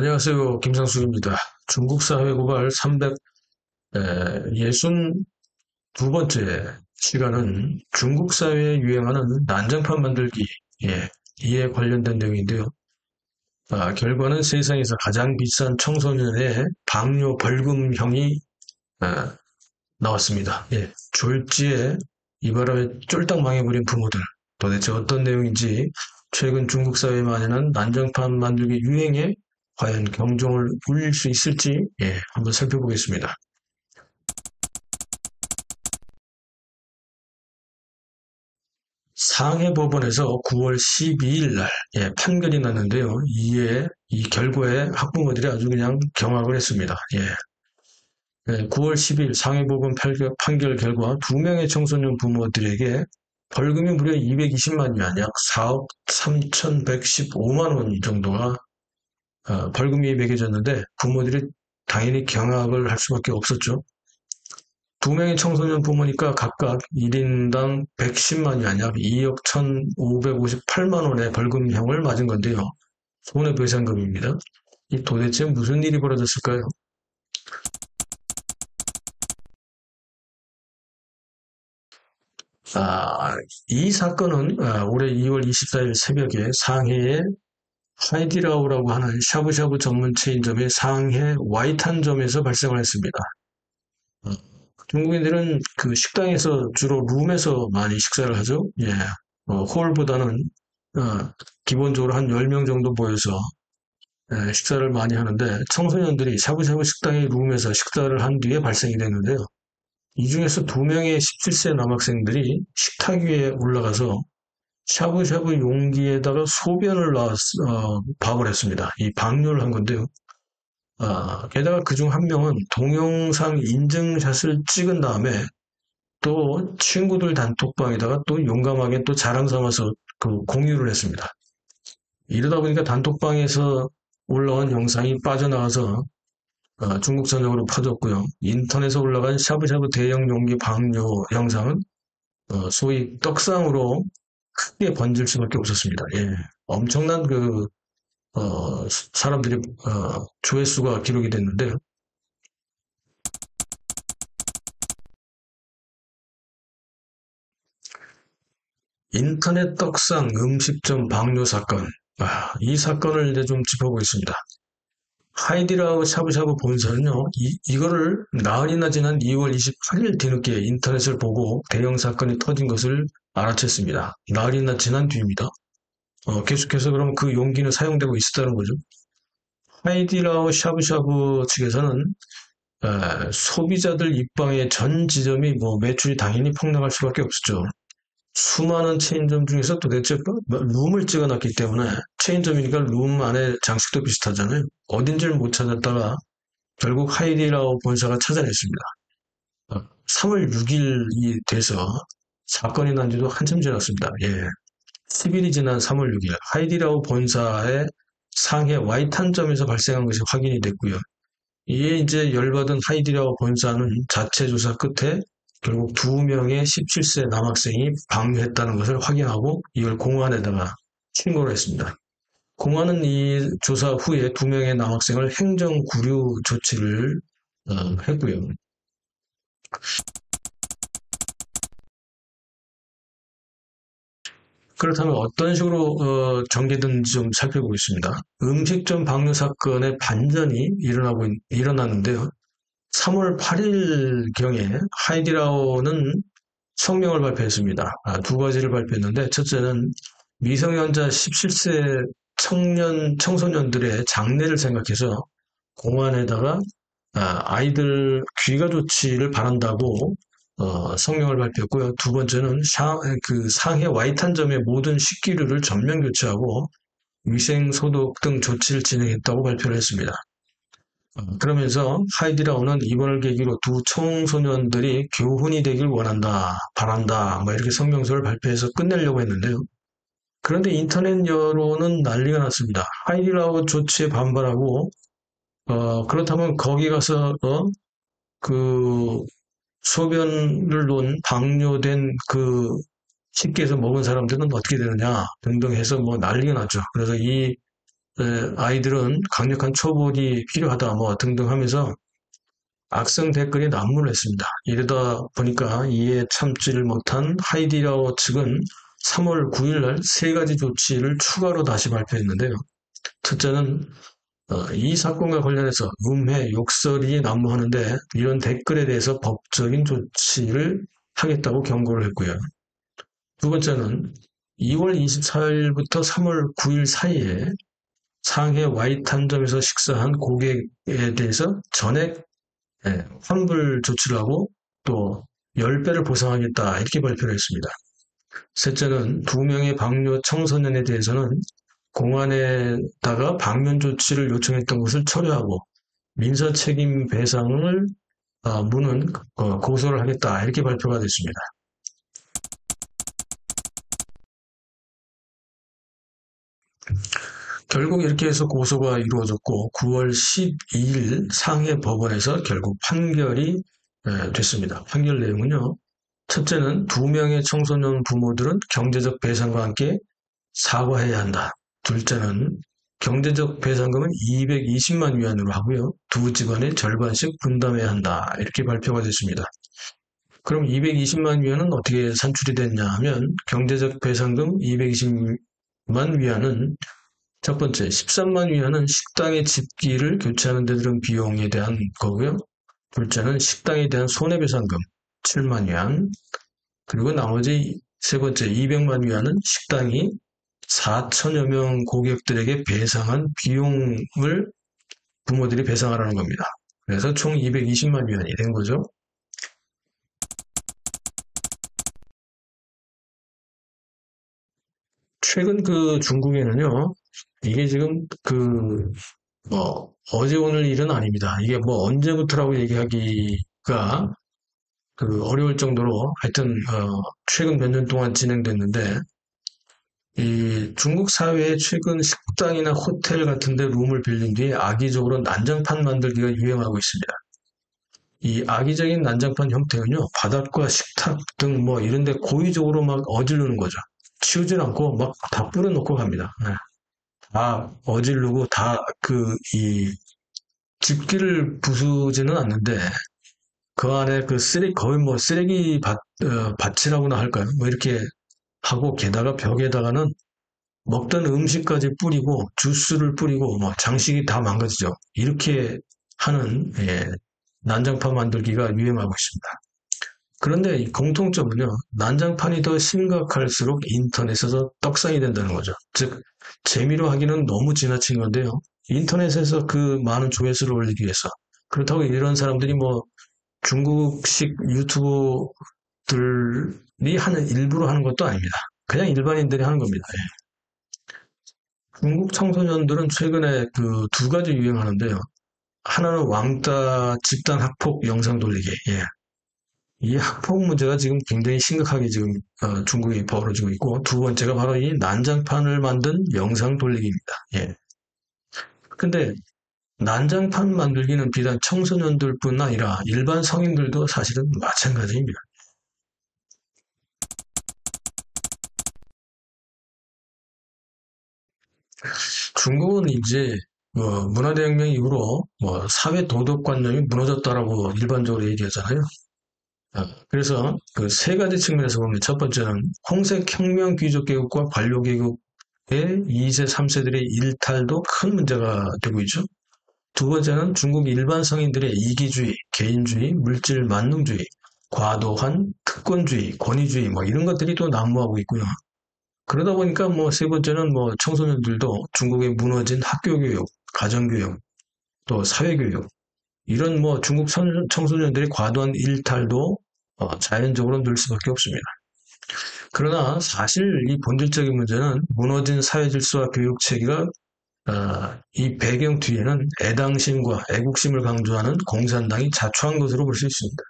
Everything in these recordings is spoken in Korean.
안녕하세요. 김상숙입니다. 중국 사회 고발 362번째 시간은 중국 사회에 유행하는 난장판 만들기, 이에 관련된 내용인데요. 결과는 세상에서 가장 비싼 청소년의 방뇨 벌금형이 나왔습니다. 졸지에 이 바람에 쫄딱 망해버린 부모들. 도대체 어떤 내용인지 최근 중국 사회에 만연한 난장판 만들기 유행에 과연 경종을 울릴 수 있을지 한번 살펴보겠습니다. 상해 법원에서 9월 12일 날 판결이 났는데요. 이 결과에 학부모들이 아주 그냥 경악을 했습니다. 9월 10일 상해법원 판결 결과 2명의 청소년 부모들에게 벌금이 무려 220만 위안, 약 4억 3,115만 원 정도가 벌금이 매겨졌는데 부모들이 당연히 경악을 할 수밖에 없었죠. 2명의 청소년 부모니까 각각 1인당 110만 위안, 약 2억 1,558만 원의 벌금형을 맞은 건데요. 손해배상금입니다. 이 도대체 무슨 일이 벌어졌을까요? 이 사건은 올해 2월 24일 새벽에 상해의 하이디라오라고 하는 샤브샤브 전문 체인점의 상해 와이탄점에서 발생을 했습니다. 중국인들은 그 식당에서 주로 룸에서 많이 식사를 하죠. 홀보다는 기본적으로 한 10명 정도 모여서 식사를 많이 하는데 청소년들이 샤브샤브 식당의 룸에서 식사를 한 뒤에 발생이 됐는데요. 이 중에서 2명의 17세 남학생들이 식탁 위에 올라가서 샤브샤브 용기에다가 소변을 밥을 했습니다. 이 방류를 한 건데요. 게다가 그중 한 명은 동영상 인증샷을 찍은 다음에 또 친구들 단톡방에다가 또 용감하게 또 자랑 삼아서 그 공유를 했습니다. 이러다 보니까 단톡방에서 올라온 영상이 빠져나가서 중국 전역으로 퍼졌고요. 인터넷에 올라간 샤브샤브 대형 용기 방류 영상은 소위 떡상으로 크게 번질 수밖에 없었습니다. 엄청난 사람들이 조회수가 기록이 됐는데요. 인터넷 떡상 음식점 방류 사건. 이 사건을 이제 좀 짚어보겠습니다. 하이디라우 샤브샤브 본사는요, 이거를 나흘이나 지난 2월 28일 뒤늦게 인터넷을 보고 대형 사건이 터진 것을 알아챘습니다. 나흘이나 지난 뒤입니다. 계속해서 그럼 그 용기는 사용되고 있었다는 거죠. 하이디라오 샤브샤브 측에서는 소비자들 입방의 전 지점이 매출이 당연히 폭락할 수밖에 없었죠. 수많은 체인점 중에서 도대체 룸을 찍어놨기 때문에 체인점이니까 룸 안에 장식도 비슷하잖아요. 어딘지를 못 찾았다가 결국 하이디라오 본사가 찾아냈습니다. 3월 6일이 돼서 사건이 난 지도 한참 지났습니다. 10일이 지난 3월 6일 하이디라오 본사의 상해 와이탄점에서 발생한 것이 확인이 됐고요. 이에 이제 열받은 하이디라오 본사는 자체 조사 끝에 결국 2명의 17세 남학생이 방류했다는 것을 확인하고 이걸 공안에다가 신고를 했습니다. 공안은 이 조사 후에 2명의 남학생을 행정 구류 조치를 했고요. 그렇다면 어떤 식으로 전개되는지 좀 살펴보겠습니다. 음식점 방류 사건의 반전이 일어났는데요. 3월 8일경에 하이디라오는 성명을 발표했습니다. 2가지를 발표했는데 첫째는 미성년자 17세 청소년들의 장래를 생각해서 공안에다가 아이들 귀가 조치를 바란다고 성명을 발표했고요. 두 번째는 상해 와이탄점의 모든 식기류를 전면 교체하고 위생 소독 등 조치를 진행했다고 발표를 했습니다. 그러면서 하이디라오는 이번을 계기로 두 청소년들이 교훈이 되길 원한다, 바란다, 이렇게 성명서를 발표해서 끝내려고 했는데요. 그런데 인터넷 여론은 난리가 났습니다. 하이디라오 조치에 반발하고, 그렇다면 거기 가서, 그 소변을 놓은 방류된 그 식기에서 먹은 사람들은 어떻게 되느냐 등등 해서 난리가 났죠. 그래서 이 아이들은 강력한 처벌이 필요하다 뭐 등등 하면서 악성 댓글이 난무를 했습니다. 이러다 보니까 이에 참지를 못한 하이디라오 측은 3월 9일 날 세 가지 조치를 추가로 다시 발표했는데요. 첫째는 이 사건과 관련해서 음해, 욕설이 난무하는데 이런 댓글에 대해서 법적인 조치를 하겠다고 경고를 했고요. 두 번째는 2월 24일부터 3월 9일 사이에 상해 와이탄점에서 식사한 고객에 대해서 전액 환불 조치를 하고 또 10배를 보상하겠다 이렇게 발표를 했습니다. 셋째는 2명의 방뇨 청소년에 대해서는 공안에다가 방면 조치를 요청했던 것을 철회하고 민사 책임 배상을 무는 고소를 하겠다 이렇게 발표가 됐습니다. 결국 이렇게 해서 고소가 이루어졌고 9월 12일 상해 법원에서 결국 판결이 됐습니다. 판결 내용은요. 첫째는 2명의 청소년 부모들은 경제적 배상과 함께 사과해야 한다. 둘째는 경제적 배상금은 220만 위안으로 하고요. 두 집안의 절반씩 분담해야 한다. 이렇게 발표가 됐습니다. 그럼 220만 위안은 어떻게 산출이 됐냐 하면 경제적 배상금 220만 위안은 첫 번째 13만 위안은 식당의 집기를 교체하는 데 들은 비용에 대한 거고요. 둘째는 식당에 대한 손해배상금 7만 위안, 그리고 나머지 세 번째 200만 위안은 식당이 4천여 명 고객들에게 배상한 비용을 부모들이 배상하라는 겁니다. 그래서 총 220만 위안이 된 거죠. 최근 그 중국에는요, 이게 지금 어제 오늘 일은 아닙니다. 이게 뭐 언제부터라고 얘기하기가 어려울 정도로 하여튼 최근 몇 년 동안 진행됐는데 이 중국 사회에 최근 식당이나 호텔 같은 데 룸을 빌린 뒤에 악의적으로 난장판 만들기가 유행하고 있습니다. 이 악의적인 난장판 형태는요, 바닥과 식탁 등 뭐 이런 데 고의적으로 막 어지르는 거죠. 치우질 않고 막 다 뿌려놓고 갑니다. 네. 다 어지르고 다 이 집기를 부수지는 않는데 그 안에 거의 뭐 쓰레기 밭이라고나 할까요? 뭐 이렇게 하고 게다가 벽에다가는 먹던 음식까지 뿌리고 주스를 뿌리고 뭐 장식이 다 망가지죠. 이렇게 하는 난장판 만들기가 유행하고 있습니다. 그런데 이 공통점은요. 난장판이 더 심각할수록 인터넷에서 떡상이 된다는 거죠. 즉 재미로 하기는 너무 지나친 건데요. 인터넷에서 그 많은 조회수를 올리기 위해서 그렇다고 이런 사람들이 뭐 중국식 유튜버들이 일부러 하는 것도 아닙니다. 그냥 일반인들이 하는 겁니다. 중국 청소년들은 최근에 두 가지 유행하는데요. 하나는 왕따 집단 학폭 영상 돌리기. 이 학폭 문제가 지금 굉장히 심각하게 지금 중국이 벌어지고 있고 두 번째가 바로 이 난장판을 만든 영상 돌리기입니다. 근데 난장판 만들기는 비단 청소년들뿐 아니라 일반 성인들도 사실은 마찬가지입니다. 중국은 이제 문화대혁명 이후로 사회 도덕관념이 무너졌다라고 일반적으로 얘기하잖아요. 그래서 그 세 가지 측면에서 보면 첫 번째는 홍색 혁명 귀족 계급과 관료 계급의 2세, 3세들의 일탈도 큰 문제가 되고 있죠. 두 번째는 중국 일반 성인들의 이기주의, 개인주의, 물질 만능주의, 과도한 특권주의, 권위주의 뭐 이런 것들이 또 난무하고 있고요. 그러다 보니까 세 번째는 청소년들도 중국의 무너진 학교 교육, 가정 교육, 또 사회 교육 이런 중국 청소년들의 과도한 일탈도 자연적으로 늘 수밖에 없습니다. 그러나 사실 이 본질적인 문제는 무너진 사회 질서와 교육 체계가 이 배경 뒤에는 애당심과 애국심을 강조하는 공산당이 자초한 것으로 볼 수 있습니다.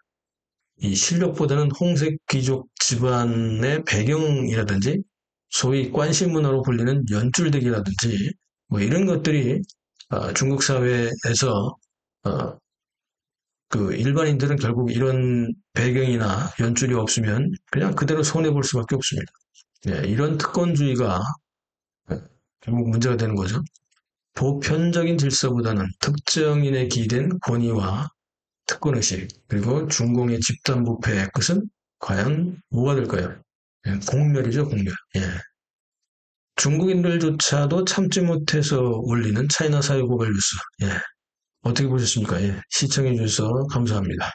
이 실력보다는 홍색 귀족 집안의 배경이라든지 소위 관심 문화로 불리는 연줄대기라든지 이런 것들이 중국 사회에서 일반인들은 결국 이런 배경이나 연줄이 없으면 그냥 그대로 손해볼 수밖에 없습니다. 이런 특권주의가 결국 문제가 되는 거죠. 보편적인 질서보다는 특정인에 기댄 권위와 특권의식, 그리고 중공의 집단부패의 끝은 과연 뭐가 될까요? 예, 공멸이죠, 공멸. 예. 중국인들조차도 참지 못해서 올리는 차이나 사회 고발 뉴스. 예. 어떻게 보셨습니까? 예. 시청해 주셔서 감사합니다.